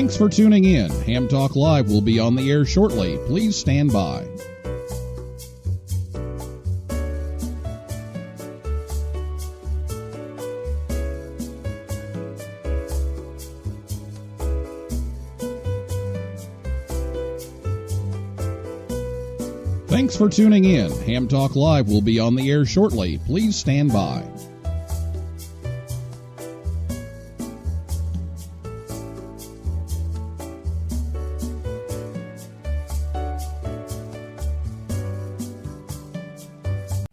Thanks for tuning in. Ham Talk Live will be on the air shortly. Please stand by. Thanks for tuning in. Ham Talk Live will be on the air shortly. Please stand by.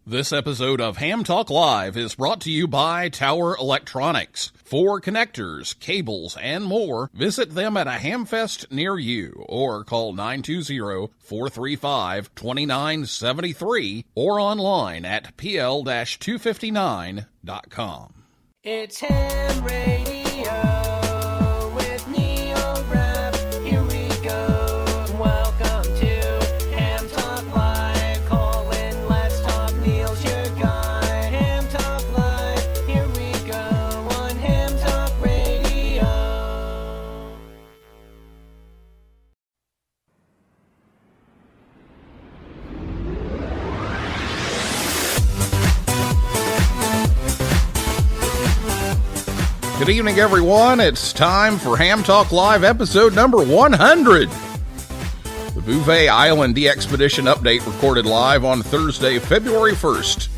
This episode of Ham Talk Live is brought to you by Tower Electronics. For connectors, cables, and more, visit them at a Hamfest near you or call 920-435-2973 or online at pl-259.com. It's Ham Radio with Neil Rapp. Here we go. Welcome to Ham Talk Live. Call in, let's talk. Neil's your guy. Ham Talk Live. Here we go on Ham Talk Radio. Good evening, everyone. It's time for Ham Talk Live episode number 100. The Bouvet Island DXpedition update recorded live on Thursday, February 1st,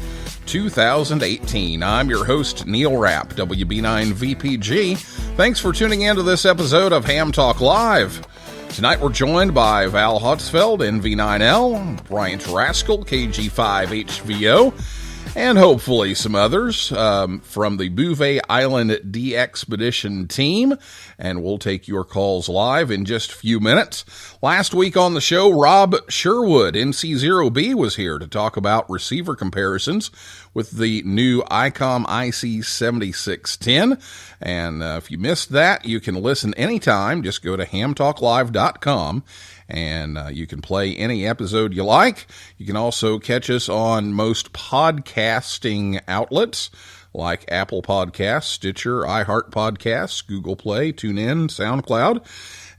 2018. I'm your host, Neil Rapp, WB9VPG. Thanks for tuning in to this episode of Ham Talk Live. Tonight we're joined by Val Hotzfeld, NV9L, Bryant Rascoll, KG5HVO, and hopefully some others from the Bouvet Island DXpedition team. And we'll take your calls live in just a few minutes. Last week on the show, Rob Sherwood, NC0B, was here to talk about receiver comparisons with the new ICOM IC7610. And if you missed that, you can listen anytime. Just go to hamtalklive.com. And you can play any episode you like. You can also catch us on most podcasting outlets like Apple Podcasts, Stitcher, iHeart Podcasts, Google Play, TuneIn, SoundCloud.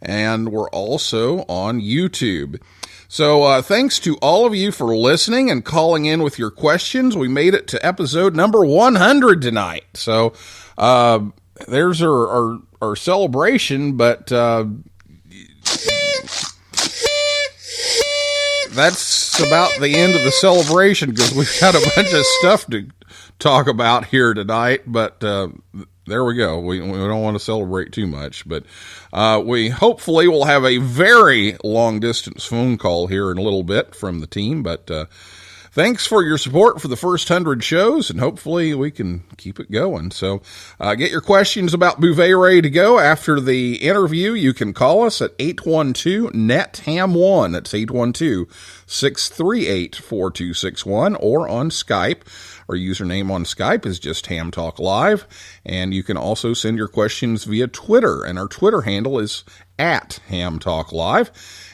And we're also on YouTube. So thanks to all of you for listening and calling in with your questions. We made it to episode number 100 tonight. So there's our celebration, but that's about the end of the celebration because we've got a bunch of stuff to talk about here tonight. But there we go. We don't want to celebrate too much, but we hopefully will have a very long distance phone call here in a little bit from the team. But thanks for your support for the first 100 shows, and hopefully we can keep it going. So get your questions about Bouvet ready to go. After the interview, you can call us at 812-NET-HAM1. That's 812-638-4261, or on Skype. Our username on Skype is just Ham Talk Live, and you can also send your questions via Twitter, and our Twitter handle is at Ham Talk Live.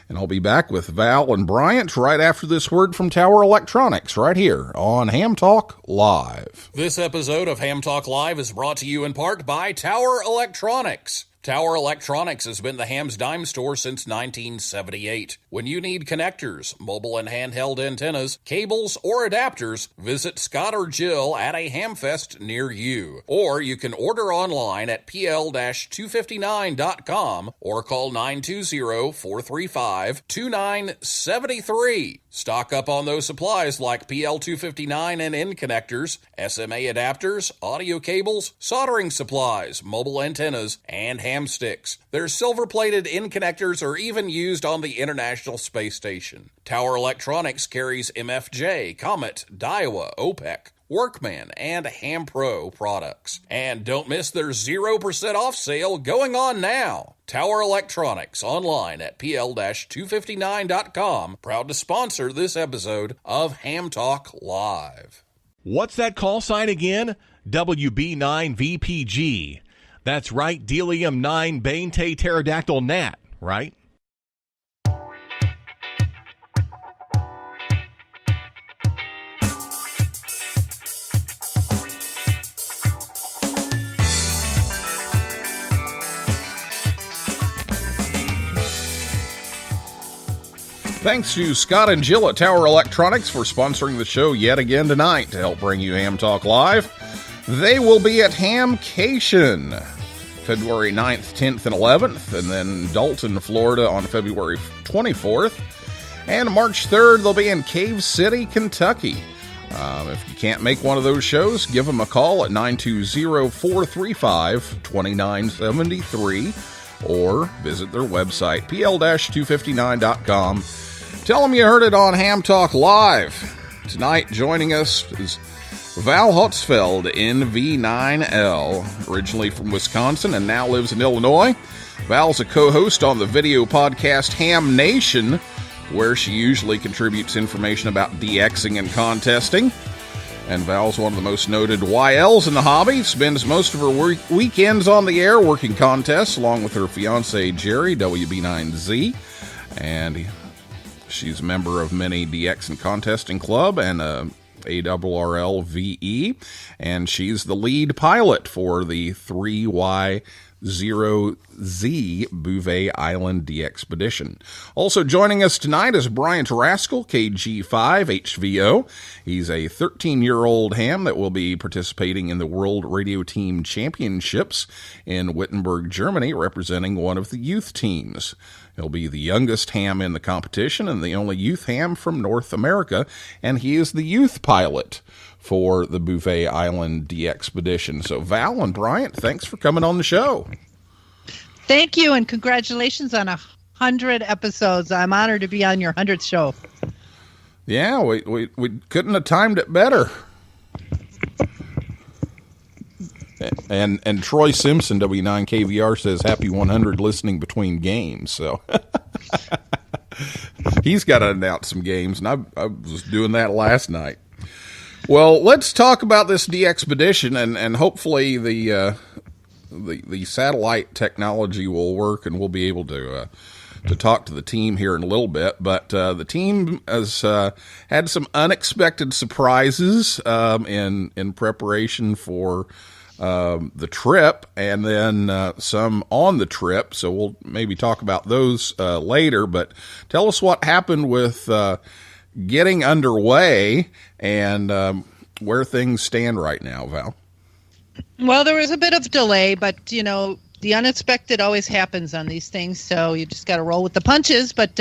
And I'll be back with Val and Bryant right after this word from Tower Electronics right here on Ham Talk Live. This episode of Ham Talk Live is brought to you in part by Tower Electronics. Tower Electronics has been the Ham's dime store since 1978. When you need connectors, mobile and handheld antennas, cables, or adapters, visit Scott or Jill at a Hamfest near you. Or you can order online at pl-259.com or call 920-435-2973. Stock up on those supplies like PL259 and N connectors, SMA adapters, audio cables, soldering supplies, mobile antennas, and ham sticks. Their silver-plated N connectors are even used on the International Space Station. Tower Electronics carries MFJ, Comet, Daiwa, OPEC, Workman, and Ham Pro products. And don't miss their 0% off sale going on now. Tower Electronics, online at pl-259.com, proud to sponsor this episode of Ham Talk Live. What's that call sign again? WB9VPG. That's right, Delium 9 Bante Pterodactyl Gnat, right? Thanks to Scott and Jill at Tower Electronics for sponsoring the show yet again tonight to help bring you Ham Talk Live. They will be at Hamcation February 9th, 10th, and 11th, and then Dalton, Florida on February 24th. And March 3rd, they'll be in Cave City, Kentucky. If you can't make one of those shows, give them a call at 920-435-2973 or visit their website, pl-259.com. Tell them you heard it on Ham Talk Live. Tonight, joining us is Val Hotzfeld, NV9L, originally from Wisconsin and now lives in Illinois. Val's a co-host on the video podcast Ham Nation, where she usually contributes information about DXing and contesting. And Val's one of the most noted YLs in the hobby, spends most of her weekends on the air working contests along with her fiance Jerry, WB9Z. And she's a member of many DX and contesting club and ARRL VE, and she's the lead pilot for the 3Y0Z Bouvet Island DXpedition. Also joining us tonight is Bryant Rascoll, KG5HVO. He's a 13-year-old ham that will be participating in the World Radio Team Championships in Wittenberg, Germany, representing one of the youth teams. He'll be the youngest ham in the competition and the only youth ham from North America, and he is the youth pilot for the Bouvet Island DXpedition. So Val and Bryant, thanks for coming on the show. Thank you, and congratulations on 100 episodes. I'm honored to be on your 100th show. Yeah, we couldn't have timed it better. And Troy Simpson, W9KVR, says happy 100 listening between games. So he's got to announce some games, and I was doing that last night. Well, let's talk about this DXpedition, and hopefully the satellite technology will work, and we'll be able to talk to the team here in a little bit. But the team has had some unexpected surprises in preparation for the trip, and then some on the trip, so we'll maybe talk about those later. But tell us what happened with getting underway and where things stand right now, Val. Well, there was a bit of delay, but, you know, the unexpected always happens on these things, so you just got to roll with the punches. But,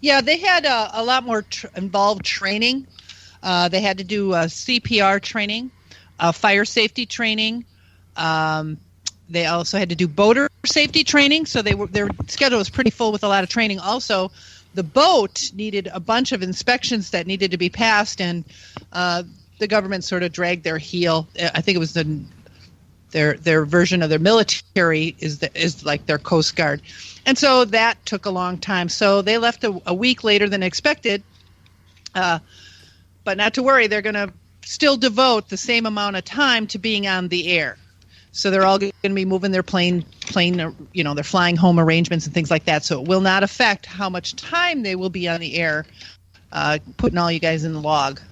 yeah, they had a lot more involved training. They had to do CPR training, fire safety training. They also had to do boater safety training, so their schedule was pretty full with a lot of training. Also, the boat needed a bunch of inspections that needed to be passed, and the government sort of dragged their heel. I think it was their version of their military is like their Coast Guard, and so that took a long time. So they left a week later than expected, but not to worry, they're going to still devote the same amount of time to being on the air. So they're all going to be moving their plane, you know, their flying home arrangements and things like that. So it will not affect how much time they will be on the air, putting all you guys in the log.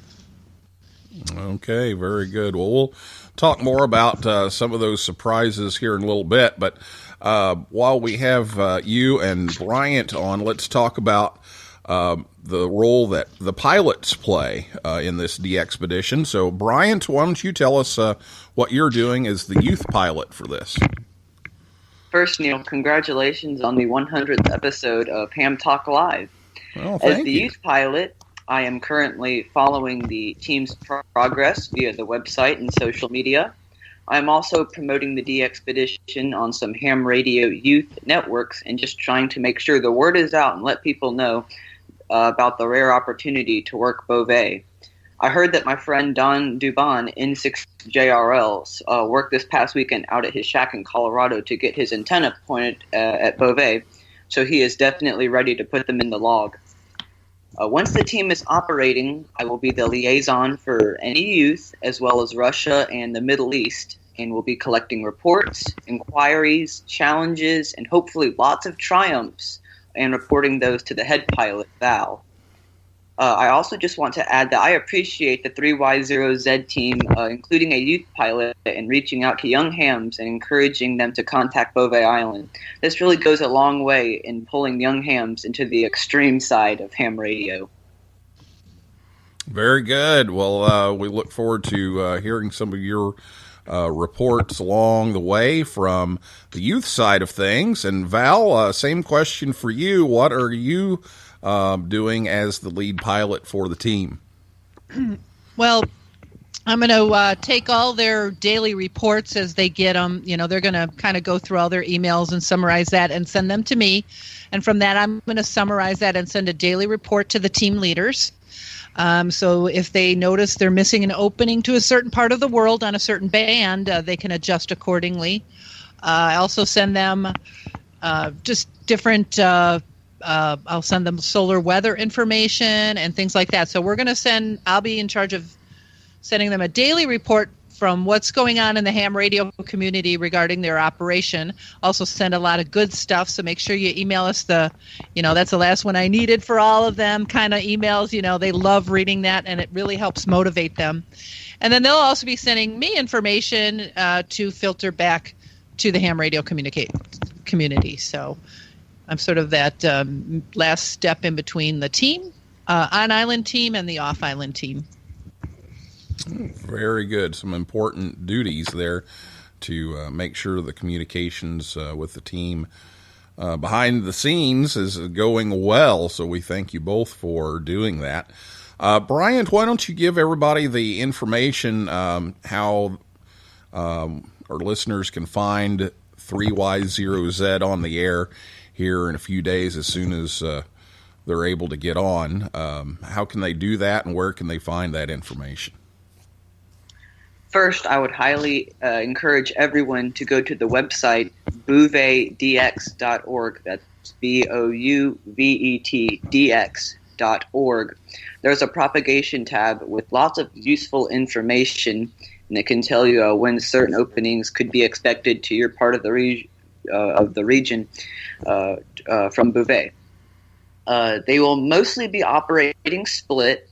Okay, very good. Well, we'll talk more about some of those surprises here in a little bit. But while we have you and Bryant on, let's talk about the role that the pilots play in this DXpedition. So, Bryant, why don't you tell us what you're doing as the youth pilot for this? First, Neil, congratulations on the 100th episode of Ham Talk Live. Well, As the youth pilot, I am currently following the team's progress via the website and social media. I'm also promoting the DXpedition on some ham radio youth networks and just trying to make sure the word is out and let people know about the rare opportunity to work Bouvet. I heard that my friend Don Dubon, N6JRL, worked this past weekend out at his shack in Colorado to get his antenna pointed at Bouvet, so he is definitely ready to put them in the log. Once the team is operating, I will be the liaison for any youth, as well as Russia and the Middle East, and will be collecting reports, inquiries, challenges, and hopefully lots of triumphs, and reporting those to the head pilot, Val. I also just want to add that I appreciate the 3Y0Z team, including a youth pilot, and reaching out to young hams and encouraging them to contact Bouvet Island. This really goes a long way in pulling young hams into the extreme side of ham radio. Very good. Well, we look forward to hearing some of your reports along the way from the youth side of things. And Val, same question for you. What are you doing as the lead pilot for the team? Well, I'm going to take all their daily reports as they get them. You know, they're going to kind of go through all their emails and summarize that and send them to me. And from that, I'm going to summarize that and send a daily report to the team leaders. So if they notice they're missing an opening to a certain part of the world on a certain band, they can adjust accordingly. I also send them just different I'll send them solar weather information and things like that. So I'll be in charge of sending them a daily report from what's going on in the ham radio community regarding their operation. Also send a lot of good stuff. So make sure you email us that's the last one I needed for all of them kind of emails. You know, they love reading that and it really helps motivate them. And then they'll also be sending me information to filter back to the ham radio community. So I'm sort of that last step in between the team, on-island team, and the off-island team. Very good. Some important duties there to make sure the communications with the team behind the scenes is going well. So we thank you both for doing that. Bryant, why don't you give everybody the information how our listeners can find 3Y0Z on the air here in a few days as soon as they're able to get on. How can they do that, and where can they find that information? First, I would highly encourage everyone to go to the website bouvetdx.org. That's BOUVETDX.org. There's a propagation tab with lots of useful information, and it can tell you when certain openings could be expected to your part of the region from Bouvet. They will mostly be operating split,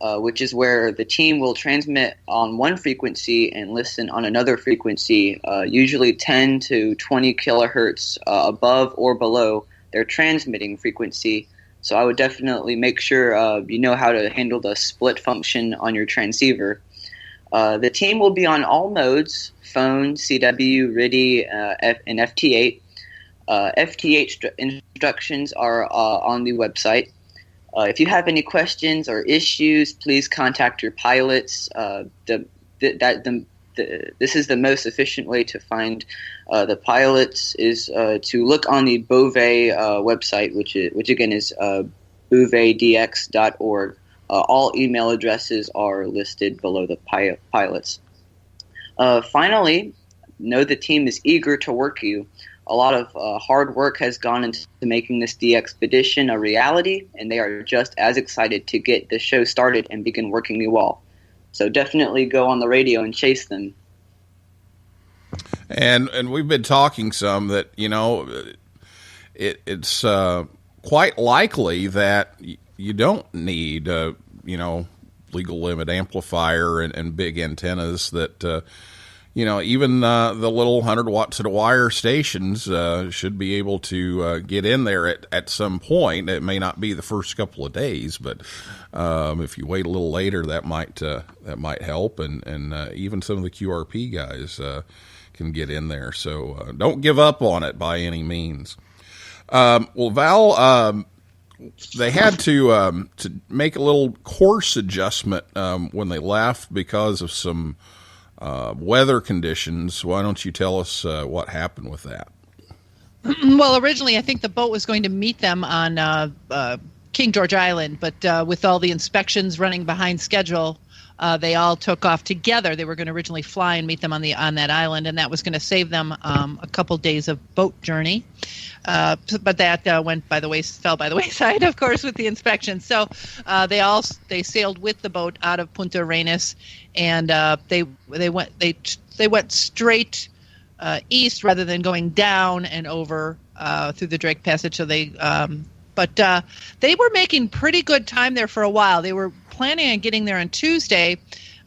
which is where the team will transmit on one frequency and listen on another frequency, usually 10 to 20 kilohertz above or below their transmitting frequency. So I would definitely make sure you know how to handle the split function on your transceiver. The team will be on all modes: phone, CW, RIDI, and FT8. FT8 instructions are on the website. If you have any questions or issues, please contact your pilots. This is the most efficient way to find the pilots is to look on the Bouvet website, which again is bouvetdx.org. All email addresses are listed below the pilots. Finally, know the team is eager to work you. A lot of hard work has gone into making this DXpedition a reality, and they are just as excited to get the show started and begin working you all. So definitely go on the radio and chase them. And we've been talking some that, you know, it's quite likely that you don't need, legal limit amplifier and big antennas that, even the little 100 watts to the wire stations should be able to get in there at some point. It may not be the first couple of days, but if you wait a little later, that might help. And even some of the QRP guys can get in there. So don't give up on it by any means. Well, Val, they had to make a little course adjustment when they left because of some weather conditions. Why don't you tell us what happened with that? Well, originally, I think the boat was going to meet them on King George Island, but with all the inspections running behind schedule, they all took off together. They were going to originally fly and meet them on that island, and that was going to save them a couple days of boat journey. But that fell by the wayside, of course, with the inspection. So they sailed with the boat out of Punta Arenas, and they went straight east rather than going down and over through the Drake Passage. So they But they were making pretty good time there for a while. They were planning on getting there on Tuesday,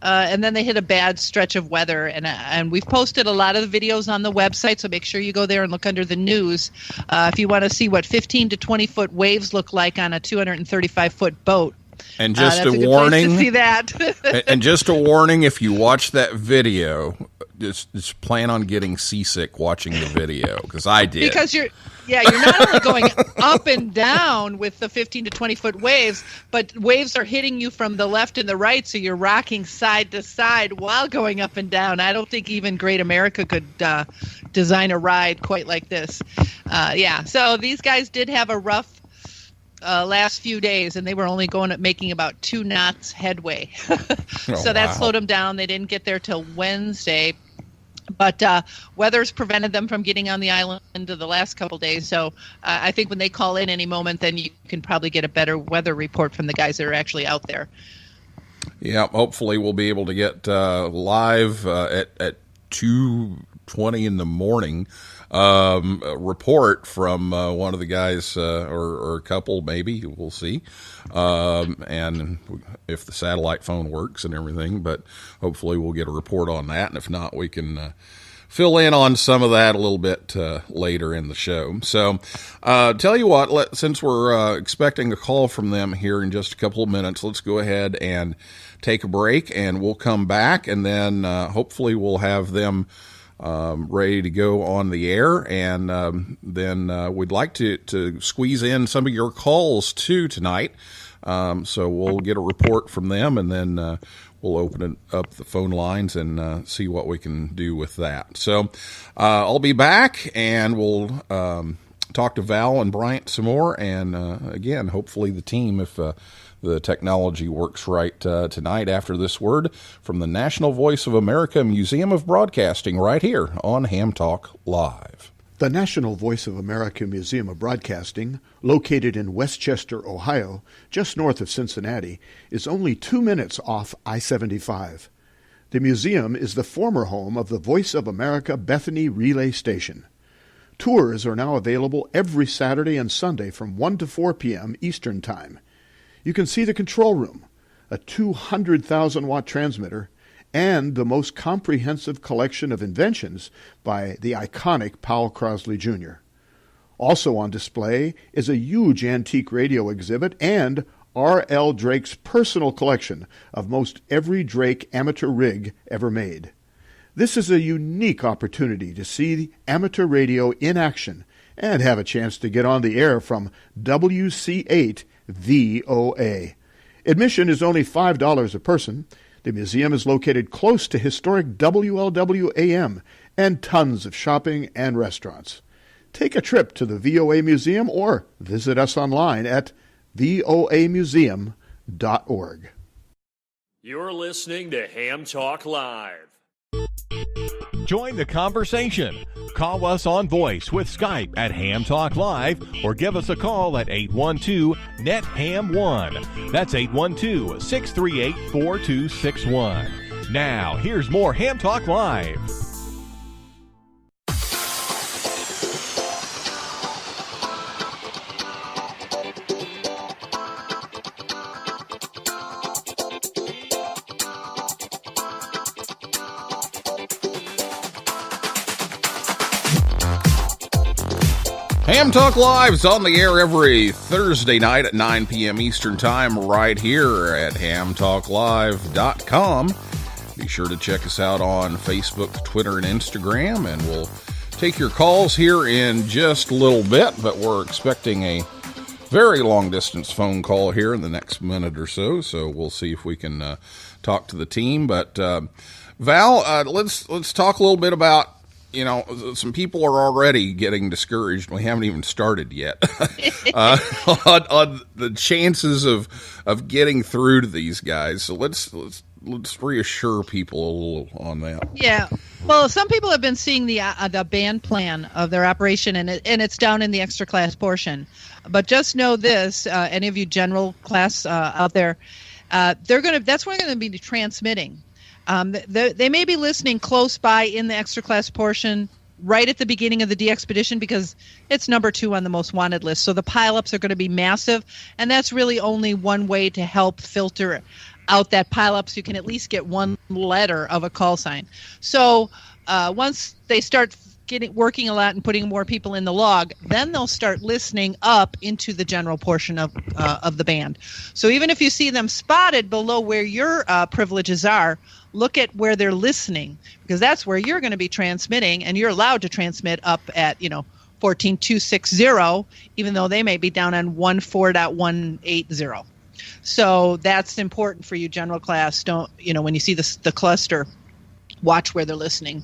and then they hit a bad stretch of weather. And we've posted a lot of the videos on the website, so make sure you go there and look under the news if you want to see what 15 to 20-foot waves look like on a 235-foot boat. And just that's a good place warning, to see that. and just a warning, if you watch that video, just plan on getting seasick watching the video, because I did. Because you're not only going up and down with the 15 to 20-foot waves, but waves are hitting you from the left and the right, so you're rocking side to side while going up and down. I don't think even Great America could design a ride quite like this. So these guys did have a rough last few days, and they were only making about 2 knots headway. So that slowed them down. They didn't get there till Wednesday. But weather's prevented them from getting on the island the last couple days. So I think when they call in any moment, then you can probably get a better weather report from the guys that are actually out there. Yeah, hopefully we'll be able to get live at 2:20 in the morning. A report from one of the guys or a couple, maybe, we'll see, and if the satellite phone works and everything, but hopefully we'll get a report on that, and if not, we can fill in on some of that a little bit later in the show. So tell you what, since we're expecting a call from them here in just a couple of minutes, let's go ahead and take a break, and we'll come back, and then hopefully we'll have them ready to go on the air, and then we'd like to squeeze in some of your calls too tonight. So we'll get a report from them, and then we'll open up the phone lines and see what we can do with that. So I'll be back, and we'll talk to Val and Bryant some more, and again, hopefully the team, if the technology works right tonight, after this word from the National Voice of America Museum of Broadcasting right here on Ham Talk Live. The National Voice of America Museum of Broadcasting, located in Westchester, Ohio, just north of Cincinnati, is only 2 minutes off I-75. The museum is the former home of the Voice of America Bethany Relay Station. Tours are now available every Saturday and Sunday from 1 to 4 p.m. Eastern Time. You can see the control room, a 200,000-watt transmitter, and the most comprehensive collection of inventions by the iconic Powell Crosley Jr. Also on display is a huge antique radio exhibit and R.L. Drake's personal collection of most every Drake amateur rig ever made. This is a unique opportunity to see amateur radio in action and have a chance to get on the air from WC8 VOA. Admission is only $5 a person. The museum is located close to historic WLW-AM and tons of shopping and restaurants. Take a trip to the VOA Museum or visit us online at voamuseum.org. You're listening to Ham Talk Live. Join the conversation. Call us on voice with Skype at Ham Talk Live, or give us a call at 812-NET-HAM1. That's 812-638-4261. Now, here's more Ham Talk Live. Ham Talk Live is on the air every Thursday night at 9 p.m. Eastern Time right here at hamtalklive.com. Be sure to check us out on Facebook, Twitter, and Instagram, and we'll take your calls here in just a little bit, but we're expecting a very long-distance phone call here in the next minute or so, so we'll see if we can talk to the team. But Val, let's talk a little bit about, some people are already getting discouraged. We haven't even started yet on the chances of getting through to these guys. So let's reassure people a little on that. Yeah. Well, some people have been seeing the band plan of their operation, and it's down in the extra class portion. But just know this: any of you general class out there, that's where they're going to be transmitting. They may be listening close by in the extra class portion right at the beginning of the DXpedition because it's number 2 on the most wanted list. So the pileups are going to be massive, and that's really only one way to help filter out that pileup so you can at least get one letter of a call sign. So once they start working a lot and putting more people in the log, then they'll start listening up into the general portion of the band. So even if you see them spotted below where your privileges are, look at where they're listening, because that's where you're going to be transmitting, and you're allowed to transmit up at 14.260, even though they may be down on 14.180. So that's important for you, general class. Don't, when you see the cluster, watch where they're listening.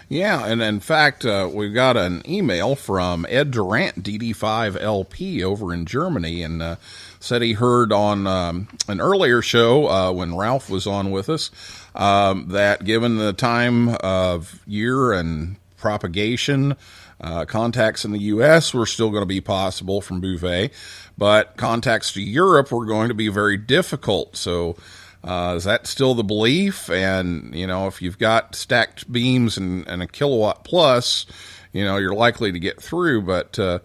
Yeah, and in fact, we've got an email from Ed Durant, DD5LP, over in Germany, and said he heard on an earlier show when Ralph was on with us that given the time of year and propagation, contacts in the U.S. were still going to be possible from Bouvet, but contacts to Europe were going to be very difficult. So is that still the belief? And, if you've got stacked beams and a kilowatt plus, you're likely to get through, but you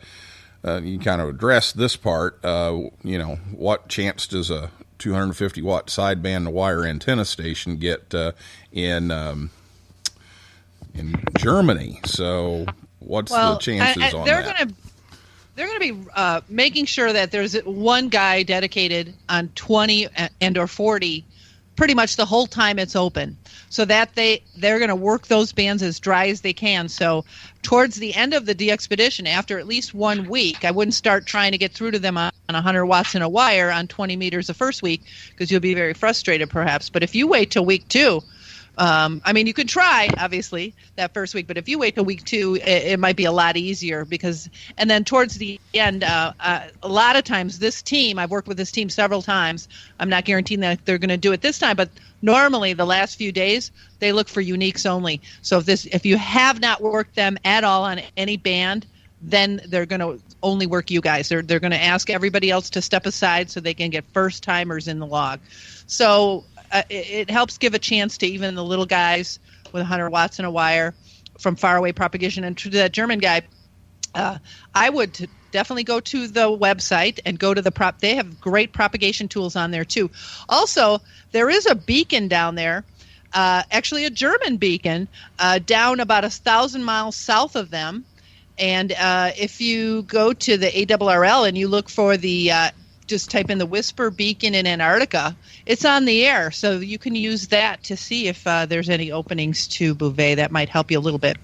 kind of address this part. What chance does a 250 watt sideband wire antenna station get in Germany? So what's the chances on that? They're going to be making sure that there's one guy dedicated on 20 and or 40 pretty much the whole time it's open, so that they're going to work those bands as dry as they can. So towards the end of the DXpedition, after at least 1 week, I wouldn't start trying to get through to them on 100 watts in a wire on 20 meters the first week, because you'll be very frustrated perhaps. But if you wait till week 2, you could try, obviously, that first week, but if you wait till week 2, it might be a lot easier and then towards the end, a lot of times this team, I've worked with this team several times. I'm not guaranteeing that they're going to do it this time, but normally the last few days, they look for uniques only. So if you have not worked them at all on any band, then they're going to only work you guys. They're going to ask everybody else to step aside so they can get first timers in the log. So it helps give a chance to even the little guys with 100 watts in a wire from faraway propagation. And to that German guy, I would definitely go to the website and go to they have great propagation tools on there too. Also, there is a beacon down there, actually a German beacon, down about 1,000 miles south of them. And if you go to the ARRL and you look for just type in the Whisper Beacon in Antarctica, it's on the air. So you can use that to see if there's any openings to Bouvet. That might help you a little bit.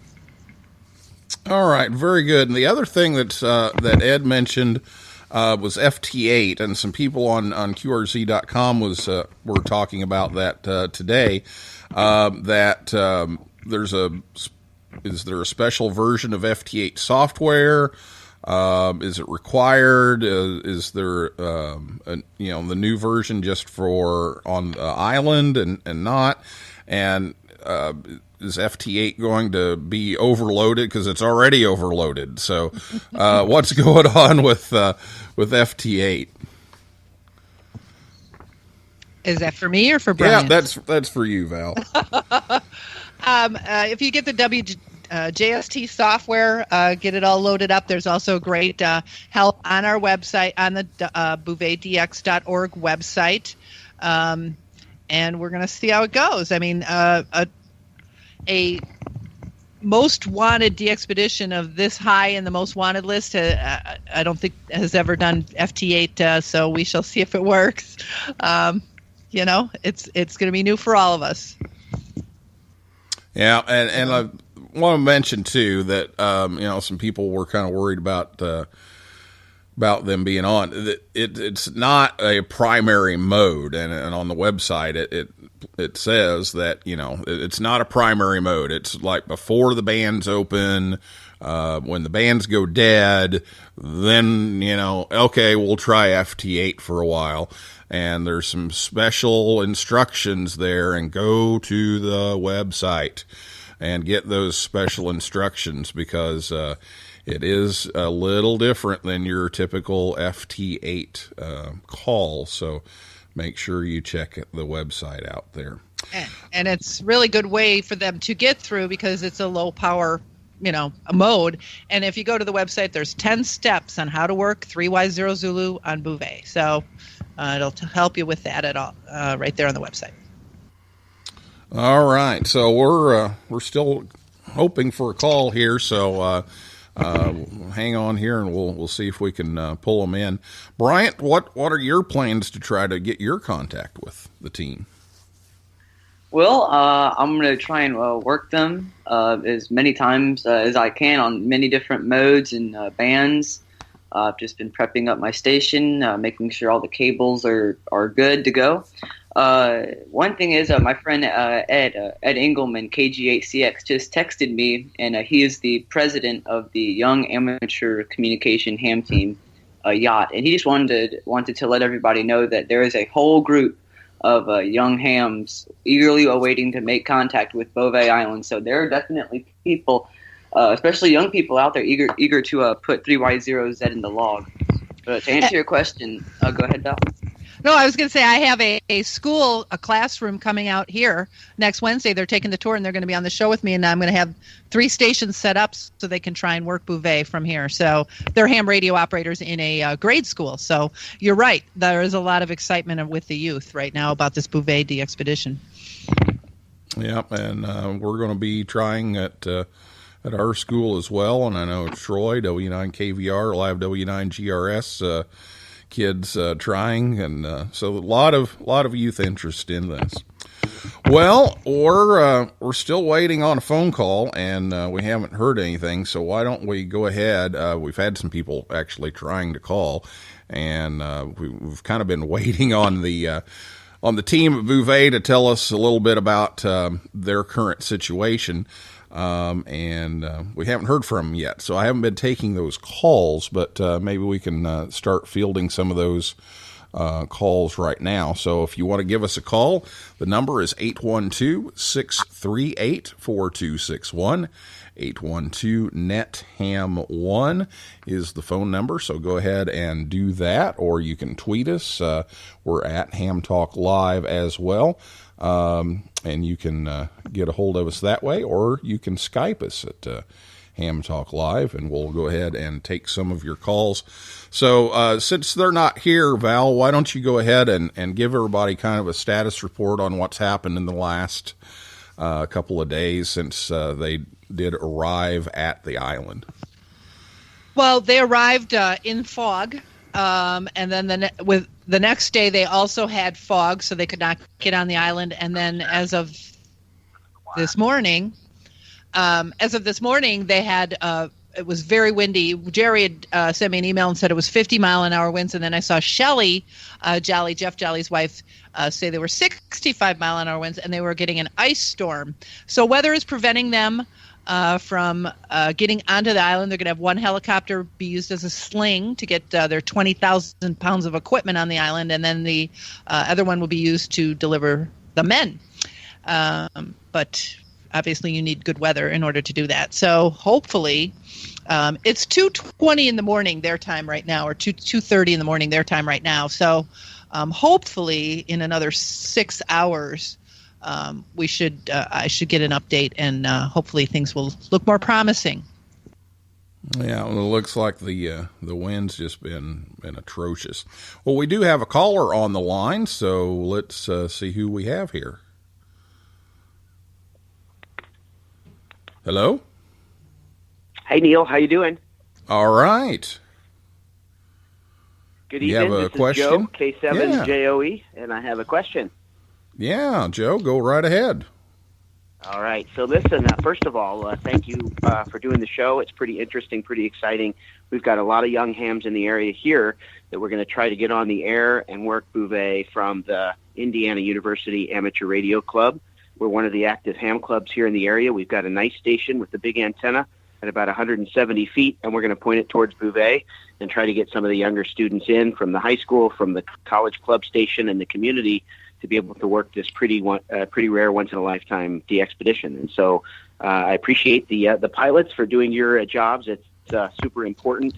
All right, very good. And the other thing that Ed mentioned was FT8, and some people on QRZ.com were talking about that today. Is there a special version of FT8 software? Is it required? Is there the new version just for on the island and not? And is FT8 going to be overloaded? Because it's already overloaded. So what's going on with FT8? Is that for me or for Bryant? Yeah, that's for you, Val. If you get the JST software, get it all loaded up. There's also great help on our website, on the bouvetdx.org website. And we're going to see how it goes. I mean, a most wanted DXpedition of this high in the most wanted list, I don't think has ever done FT8, so we shall see if it works. It's going to be new for all of us. Yeah, and I want to mention too that some people were kind of worried about them being on. It's not a primary mode, and on the website it says that it's not a primary mode. It's like before the bands open, when the bands go dead, then okay, we'll try FT8 for a while. And there's some special instructions there, and go to the website and get those special instructions, because it is a little different than your typical FT8 call. So make sure you check the website out there. And it's really good way for them to get through because it's a low power, a mode. And if you go to the website, there's 10 steps on how to work 3Y0 Zulu on Bouvet. So it'll help you with that at all, right there on the website. All right. So we're still hoping for a call here. So hang on here and we'll see if we can pull them in. Bryant, what are your plans to try to get your contact with the team? Well, I'm going to try and work them as many times as I can on many different modes and bands. I've just been prepping up my station, making sure all the cables are good to go. One thing is my friend Ed Engelman, KG8CX, just texted me, and he is the president of the Young Amateur Communication Ham Team Yacht, and he just wanted to let everybody know that there is a whole group of young hams eagerly awaiting to make contact with Bouvet Island. So there are definitely people, especially young people out there, eager to put 3Y0Z in the log. But to answer your question, go ahead, Val. No, I was going to say I have a classroom coming out here next Wednesday. They're taking the tour and they're going to be on the show with me, and I'm going to have 3 stations set up so they can try and work Bouvet from here. So they're ham radio operators in a grade school. So you're right. There is a lot of excitement with the youth right now about this Bouvet DXpedition. Yep, and we're going to be trying at our school as well. And I know Troy, W9KVR, Live W9GRS, kids trying, and so a lot of youth interest in this. Well, we're still waiting on a phone call, and we haven't heard anything. So why don't we go ahead? We've had some people actually trying to call, and we've kind of been waiting on the team at Bouvet to tell us a little bit about their current situation. And we haven't heard from them yet, so I haven't been taking those calls, but maybe we can start fielding some of those calls right now. So if you want to give us a call, the number is 812-638-4261. 812-NET-HAM1 is the phone number, so go ahead and do that, or you can tweet us. We're at Ham Talk Live as well. And you can get a hold of us that way, or you can Skype us at Ham Talk Live, and we'll go ahead and take some of your calls. So since they're not here, Val, why don't you go ahead and give everybody kind of a status report on what's happened in the last couple of days since they did arrive at the island. Well, they arrived in fog, and then with the next day they also had fog, so they could not get on the island. And then as of this morning, they had it was very windy. Jerry had sent me an email and said it was 50-mile-an-hour winds, and then I saw Shelley Jeff Jolly's wife, say they were 65-mile-an-hour winds, and they were getting an ice storm. So weather is preventing them from getting onto the island. They're going to have one helicopter be used as a sling to get their 20,000 pounds of equipment on the island, and then the other one will be used to deliver the men. But obviously you need good weather in order to do that. So hopefully it's 2:20 in the morning their time right now, or 2:30 in the morning their time right now. So hopefully in another 6 hours I should get an update, and hopefully things will look more promising. Yeah, well, it looks like the wind's just been atrocious. Well, we do have a caller on the line, so let's see who we have here. Hello? Hey, Neil. How you doing? All right. Good evening. You have a this question? is Joe, K7JOE, and I have a question. Yeah, Joe, go right ahead. All right. So listen, first of all, thank you for doing the show. It's pretty interesting, pretty exciting. We've got a lot of young hams in the area here that we're going to try to get on the air and work Bouvet from the Indiana University Amateur Radio Club. We're one of the active ham clubs here in the area. We've got a nice station with the big antenna at about 170 feet, and we're going to point it towards Bouvet and try to get some of the younger students in from the high school, from the college club station, and the community to be able to work this pretty rare, once-in-a-lifetime DXpedition. And so I appreciate the pilots for doing your jobs. It's super important.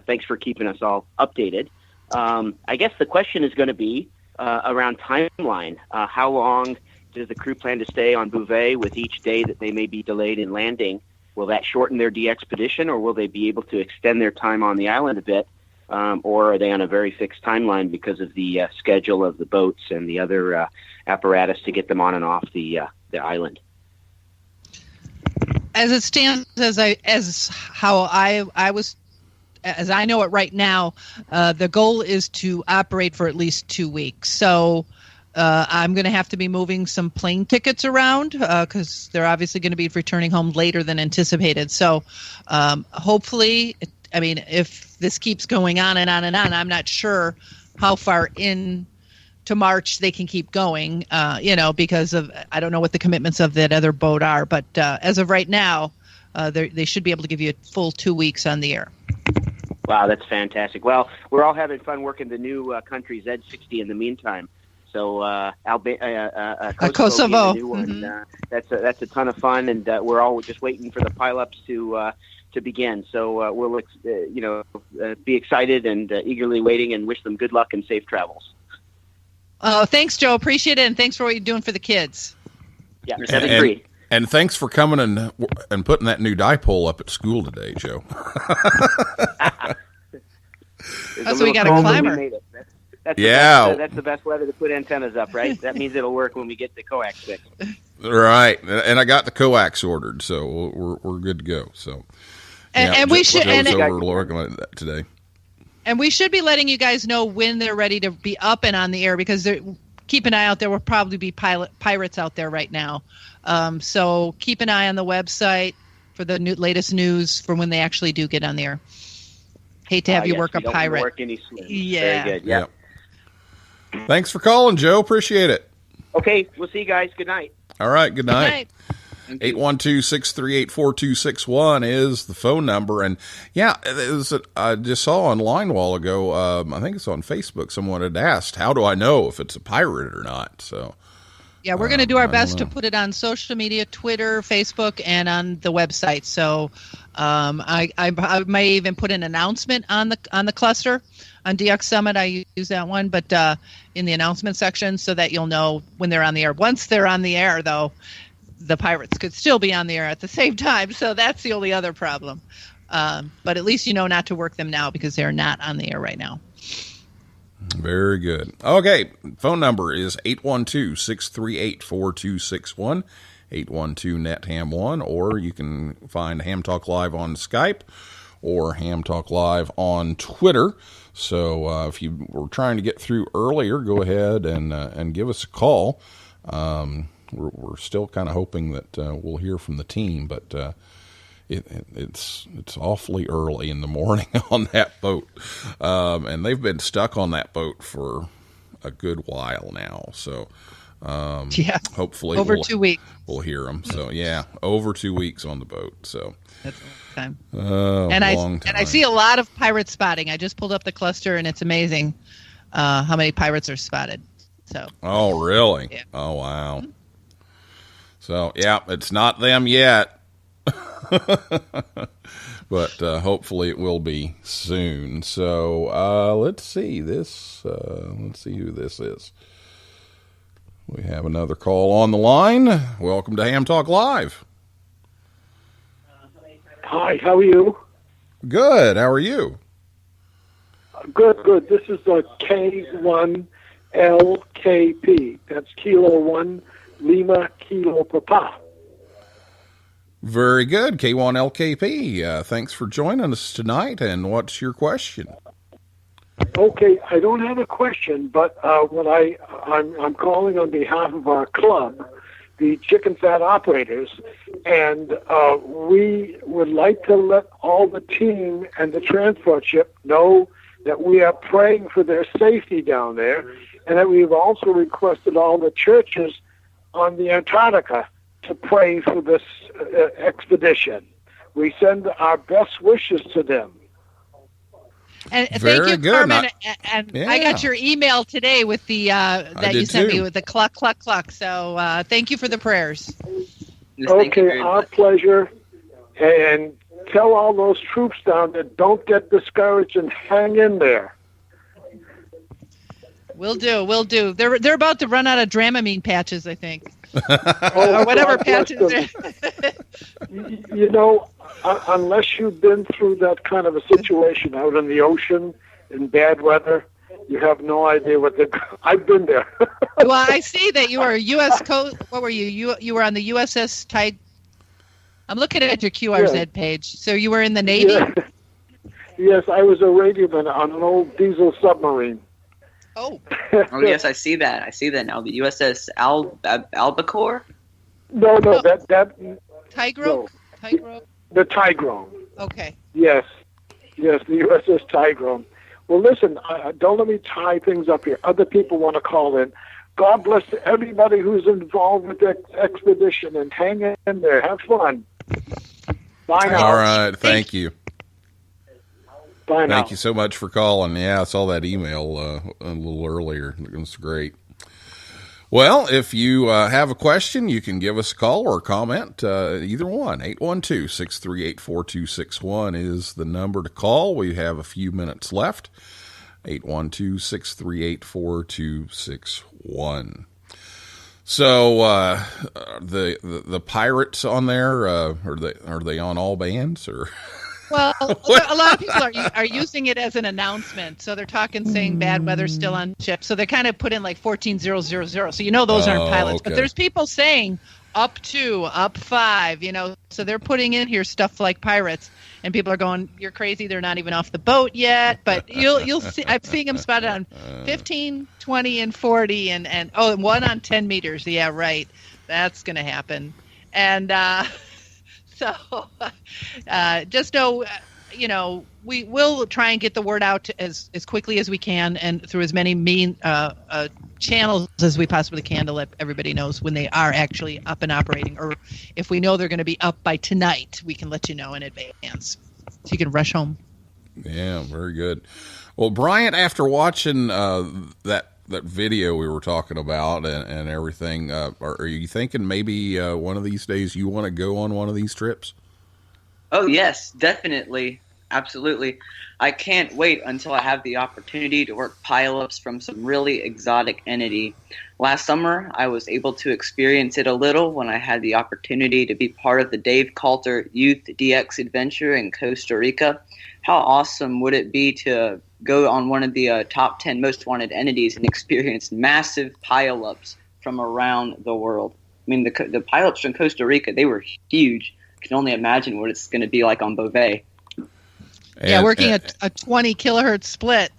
Thanks for keeping us all updated. I guess the question is going to be around timeline. How long does the crew plan to stay on Bouvet with each day that they may be delayed in landing? Will that shorten their DXpedition, or will they be able to extend their time on the island a bit? Or are they on a very fixed timeline because of the schedule of the boats and the other apparatus to get them on and off the island? As it stands, as I know it right now, the goal is to operate for at least 2 weeks. So I'm going to have to be moving some plane tickets around because they're obviously going to be returning home later than anticipated. So hopefully, if this keeps going on and on and on, I'm not sure how far in to March they can keep going, because of, I don't know what the commitments of that other boat are. But as of right now, they should be able to give you a full 2 weeks on the air. Wow, that's fantastic. Well, we're all having fun working the new country Z60 in the meantime. So Kosovo, the new one, that's a ton of fun, and we're all just waiting for the pileups to begin. So we'll be excited and eagerly waiting, and wish them good luck and safe travels. Oh, thanks, Joe. Appreciate it, and thanks for what you're doing for the kids. Yeah, 7-3. And thanks for coming and putting that new dipole up at school today, Joe. So we got a climber. That's the best weather to put antennas up, right? That means it'll work when we get the coax fixed. Right, and I got the coax ordered, so we're good to go. So, and we should looking at that today. And we should be letting you guys know when they're ready to be up and on the air, because keep an eye out. There will probably be pirates out there right now. So keep an eye on the website for the latest news for when they actually do get on the air. Hate to have you work a pirate. Work any swim. Yeah. Very good. Yeah. Thanks for calling, Joe. Appreciate it. Okay, we'll see you guys. Good night. All right, good night. 812-638-4261 is the phone number. And yeah, I just saw online a while ago, I think it's on Facebook, someone had asked, how do I know if it's a pirate or not? So yeah, we're going to do our best to put it on social media, Twitter, Facebook, and on the website. So I may even put an announcement on the cluster on DX Summit. I use that one, but in the announcement section, so that you'll know when they're on the air. Once they're on the air, though, the pirates could still be on the air at the same time. So that's the only other problem. But at least you know not to work them now, because they're not on the air right now. Very good. Okay, phone number is 812-638-4261, 812-NET-HAM1, or you can find Ham Talk Live on Skype or Ham Talk Live on Twitter. So if you were trying to get through earlier, go ahead and give us a call. We're still kind of hoping that we'll hear from the team, but it's awfully early in the morning on that boat, and they've been stuck on that boat for a good while now. So hopefully over 2 weeks we'll hear them. So yeah, over 2 weeks on the boat. So that's a long time. Long time. And I see a lot of pirate spotting. I just pulled up the cluster, and it's amazing how many pirates are spotted. So oh really? Yeah. Oh wow. So yeah, it's not them yet. But hopefully it will be soon. So let's see this. Let's see who this is. We have another call on the line. Welcome to Ham Talk Live. Hi, how are you? Good. How are you? Good. This is the K1LKP. That's Kilo 1 Lima Kilo Papa. Very good, K1LKP. Thanks for joining us tonight. And what's your question? Okay, I don't have a question, but I'm calling on behalf of our club, the Chicken Fat Operators, and we would like to let all the team and the transport ship know that we are praying for their safety down there, and that we've also requested all the churches on the Antarctica to pray for this expedition. We send our best wishes to them. And Very thank you, good. And I got your email today with the that you sent me with the cluck, cluck, cluck. So thank you for the prayers. Okay, our pleasure. And tell all those troops down there, don't get discouraged and hang in there. We'll do. They're about to run out of Dramamine patches, I think, Oh, or whatever God bless patches. them. You know, unless you've been through that kind of a situation out in the ocean in bad weather, you have no idea what they're. I've been there. Well, I see that you are a U.S. Coast. What were you? You were on the USS Tide. I'm looking at your QRZ page. So you were in the Navy? Yeah. Yes, I was a radioman on an old diesel submarine. Oh. Oh yes, I see that. I see that now. The USS Albacore. No, that Tigro? no. Tigro? The Tigrone. Okay. Yes, the USS Tigrone. Well, listen, don't let me tie things up here. Other people want to call in. God bless everybody who's involved with the expedition, and hang in there. Have fun. Bye now. All right. Thank you. Bye now. Thank you so much for calling. Yeah, I saw that email a little earlier. It was great. Well, if you have a question, you can give us a call or a comment. Either one. 812-638-4261 is the number to call. We have a few minutes left. 812-638-4261. So the pirates on there, are they on all bands or? Well, a lot of people are using it as an announcement. So they're saying bad weather still on ship. So they kind of put in like 14,000. So those aren't pilots. Okay. But there's people saying up 2, up 5. So they're putting in here stuff like pirates, and people are going, "You're crazy. They're not even off the boat yet." But you'll see. I'm seeing them spotted on 15, 20, and 40, and one on 10 meters. Yeah, right. That's going to happen. And so just know, we will try and get the word out as quickly as we can and through as many channels as we possibly can to let everybody knows when they are actually up and operating. Or if we know they're going to be up by tonight, we can let you know in advance so you can rush home. Yeah, very good. Well, Bryant, after watching that video we were talking about and everything, are you thinking maybe one of these days you want to go on one of these trips? Oh yes, definitely. Absolutely. I can't wait until I have the opportunity to work pileups from some really exotic entity. Last summer, I was able to experience it a little when I had the opportunity to be part of the Dave Coulter Youth DX Adventure in Costa Rica. How awesome would it be to go on one of the top 10 most wanted entities and experience massive pileups from around the world? I mean, the pileups from Costa Rica, they were huge. I can only imagine what it's going to be like on Bouvet. Working a 20 kilohertz split.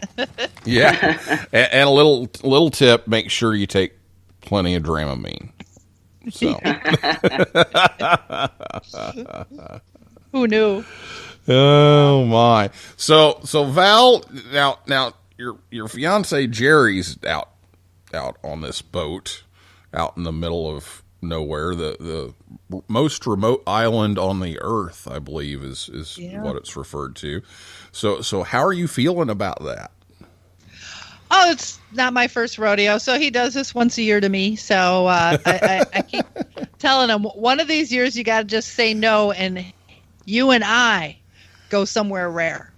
Yeah, and a little tip: make sure you take plenty of Dramamine. So, who knew? Oh my! So Val, now your fiance Jerry's out on this boat, out in the middle of nowhere, the most remote island on the earth, I believe is what it's referred to. So how are you feeling about that? Oh, it's not my first rodeo. So he does this once a year to me. So I keep telling him, one of these years you got to just say no, and you and I go somewhere rare.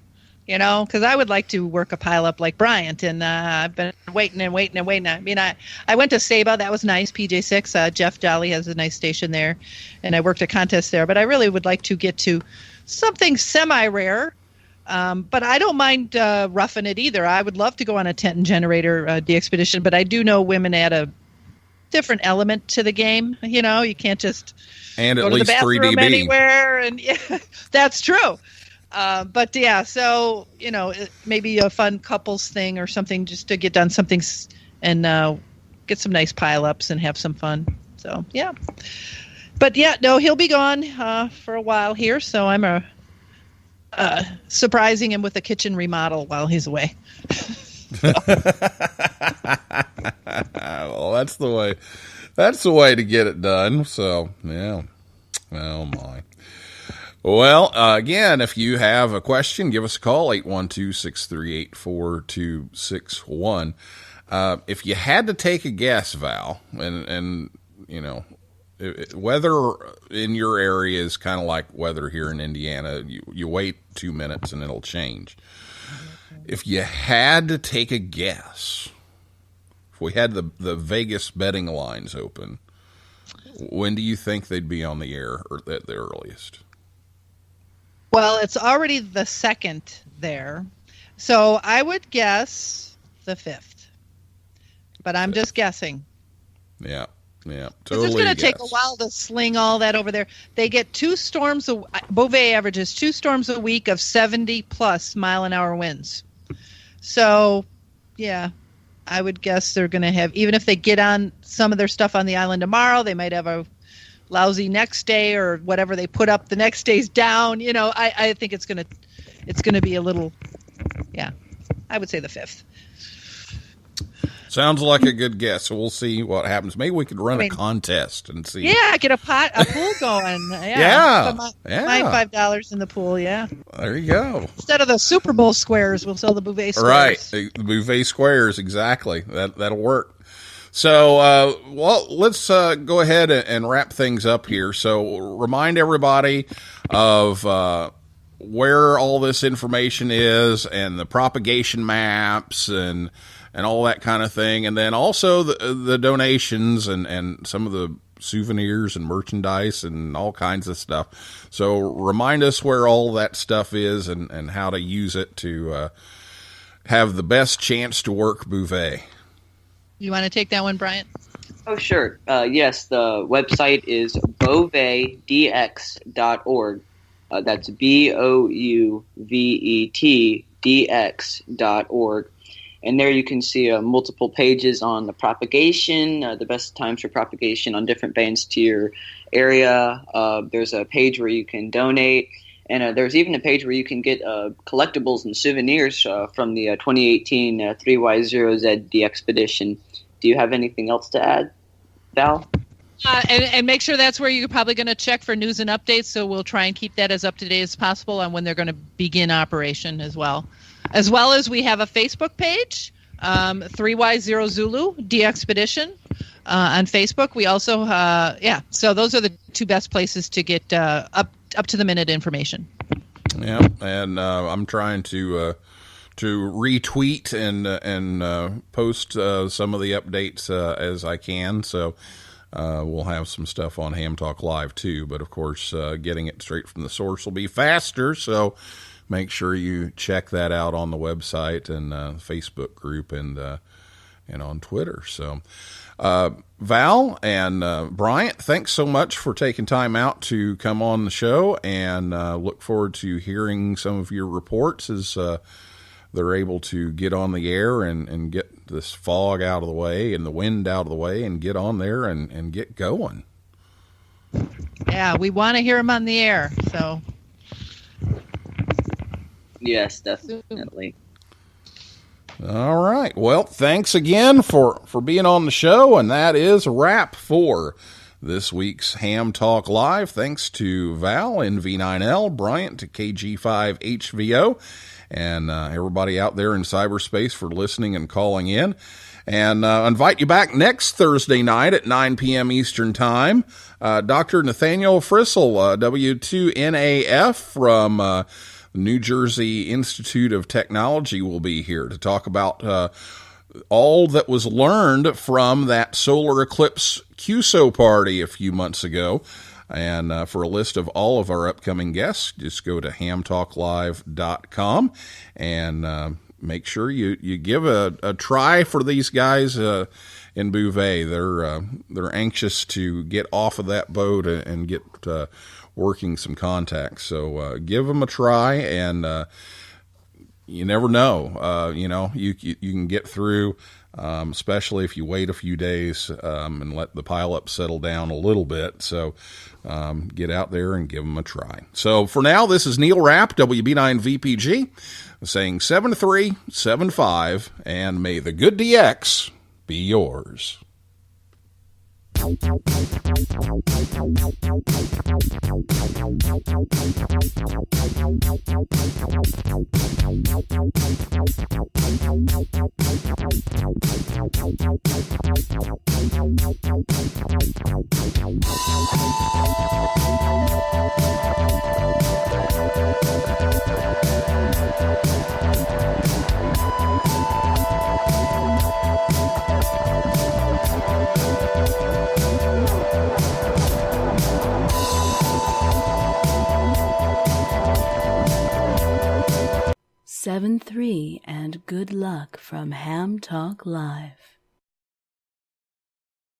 Because I would like to work a pileup like Bryant, and I've been waiting. I mean, I went to Saba. That was nice, PJ6. Jeff Jolly has a nice station there, and I worked a contest there. But I really would like to get to something semi-rare. But I don't mind roughing it either. I would love to go on a tent and generator DXpedition, but I do know women add a different element to the game. You can't just and go at to least the bathroom 3DB anywhere. And yeah, that's true. But yeah, so, maybe a fun couples thing or something just to get done something and get some nice pileups and have some fun. So, yeah. But yeah, no, he'll be gone for a while here. So I'm surprising him with a kitchen remodel while he's away. Well, that's the way. That's the way to get it done. So, yeah. Oh, my. Well, again, if you have a question, give us a call, 812-638-4261. If you had to take a guess, Val, and weather in your area is kind of like weather here in Indiana. You wait 2 minutes and it'll change. If you had to take a guess, we had the Vegas betting lines open, when do you think they'd be on the air or at the earliest? Well, it's already the 2nd there. So I would guess the 5th. But I'm just guessing. Yeah. Yeah. Totally. It's going to take a while to sling all that over there. They get 2 storms. Bouvet averages 2 storms a week of 70+ mile-an-hour winds. So, yeah, I would guess they're going to have, even if they get on some of their stuff on the island tomorrow, they might have a lousy next day or whatever they put up the next day's down. You know, I think it's going to be a little, yeah, I would say the 5th. Sounds like a good guess. So we'll see what happens. Maybe we could run a contest and see. Yeah, get a pool going. Yeah. My $5 in the pool. Yeah. There you go. Instead of the Super Bowl squares, we'll sell the Bouvet squares. Right. The Bouvet squares. Exactly. That'll work. So, well, let's go ahead and wrap things up here. So remind everybody of where all this information is and the propagation maps and all that kind of thing. And then also the donations and some of the souvenirs and merchandise and all kinds of stuff. So remind us where all that stuff is and how to use it to have the best chance to work Bouvet. You want to take that one, Bryant? Oh, sure. Yes, the website is bouvetdx.org. That's BOUVET DX.org. And there you can see multiple pages on the propagation, the best times for propagation on different bands to your area. There's a page where you can donate. And there's even a page where you can get collectibles and souvenirs from the 2018 3Y0Z DXpedition. Do you have anything else to add, Val? And make sure that's where you're probably going to check for news and updates. So we'll try and keep that as up to date as possible on when they're going to begin operation as well. As well as we have a Facebook page, 3Y0 Zulu DXpedition on Facebook. We also, so those are the 2 best places to get up to the minute information. Yeah, and I'm trying to retweet and post some of the updates as I can. So we'll have some stuff on Ham Talk Live too. But of course, getting it straight from the source will be faster. So make sure you check that out on the website and Facebook group and on Twitter. So Val and Bryant, thanks so much for taking time out to come on the show, and look forward to hearing some of your reports as they're able to get on the air and get this fog out of the way and the wind out of the way and get on there and get going. Yeah, we want to hear them on the air. So yes, definitely. All right. Well, thanks again for being on the show, and that is a wrap for this week's Ham Talk Live. Thanks to Val in V9L, Bryant to KG5HVO, and everybody out there in cyberspace for listening and calling in. And invite you back next Thursday night at 9 p.m. Eastern Time. Dr. Nathaniel Frissell, W2NAF from New Jersey Institute of Technology, will be here to talk about all that was learned from that solar eclipse QSO party a few months ago. And for a list of all of our upcoming guests, just go to hamtalklive.com and make sure you give a try for these guys in Bouvet. They're anxious to get off of that boat and get working some contacts. So give them a try, and you never know. You can get through, especially if you wait a few days and let the pileup settle down a little bit. So get out there and give them a try. So for now, this is Neil Rapp, WB9VPG, saying 7375, and may the good DX be yours. 973 and good luck from Ham Talk Live.